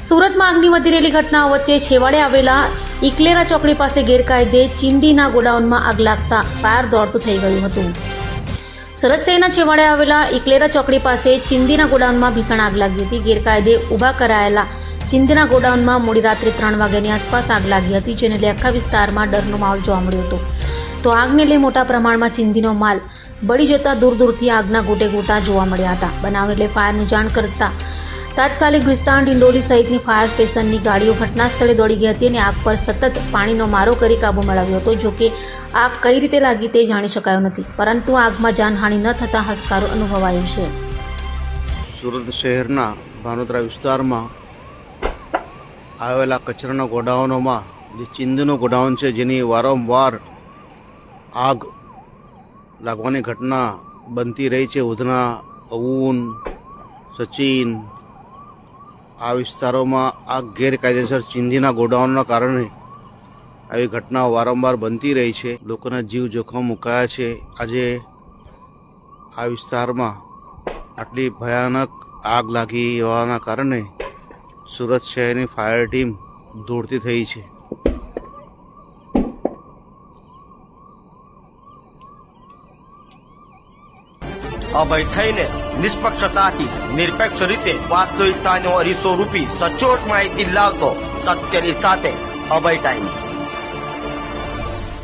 સુરતમાં આગની વધી રહેલી ઘટનાઓ વચ્ચે છેવાડે આવેલા ઇકલેરા ચોકડી પાસે ગેરકાયદે ચીંદીના ગોડાઉનમાં આગ લાગતા ફાયર દોડતું થઈ ગયું હતું। સુરત શહેરના છેવાડે આવેલા ઇકલેરા ચોકડી પાસે ચીંદીના ગોડાઉનમાં ભીષણ આગ લાગી હતી। ગેરકાયદે ઊભા કરાયેલા ચીંદીના ગોડાઉનમાં મોડી રાત્રે 3 વાગ્યાની આસપાસ આગ લાગી હતી, જેને લઈ આખા વિસ્તારમાં ડરનો માહોલ જોવા મળ્યો હતો। તો આગને લઈ મોટા પ્રમાણમાં ચીંદીનો માલ બળી જતા દૂર દૂરથી આગના ગોટે ગોટા જોવા મળ્યા હતા। બનાવ એટલે ફાયરની જાણ કરતા તાત્કાલિક વિસ્તાર ડિંડોલી સહિતની ફાયર સ્ટેશનની ગાડીઓ ઘટના સ્થળે દોડી ગઈ હતી અને આગ પર સતત પાણીનો મારો કરી કાબુ મેળવ્યો હતો। જો કે આગ કઈ રીતે લાગી તે જાણી શકાયો નથી, પરંતુ આગમાં જાનહાનિ ન થતાં હાશકારો અનુભવાયો છે। સુરત શહેરના ભાનોદરા વિસ્તારમાં આવેલા કચરાના ગોડાઉનોમાં જે ચીંદીનું ગોડાઉન છે, જેની વારંવાર આગ લાગવાની ઘટના બનતી રહી છે। ઉધના, અવુન, સચિન આ વિસ્તારોમાં આ ગેરકાયદેસર ચીંદીના ગોડાઉનના કારણે આવી ઘટનાઓ વારંવાર બનતી રહી છે। લોકોના જીવ જોખમ મુકાયા છે। આજે આ વિસ્તારમાં આટલી ભયાનક આગ લાગી હોવાના કારણે સુરત શહેરની ફાયર ટીમ દોડતી થઈ છે। અભય થઈને નિષ્પક્ષતાથી નિરપેક્ષ રીતે વાસ્તવિકતાનો અરીસો રૂપી સચોટ માહિતી લાવતો સત્યની સાથે અભય ટાઈમ્સ।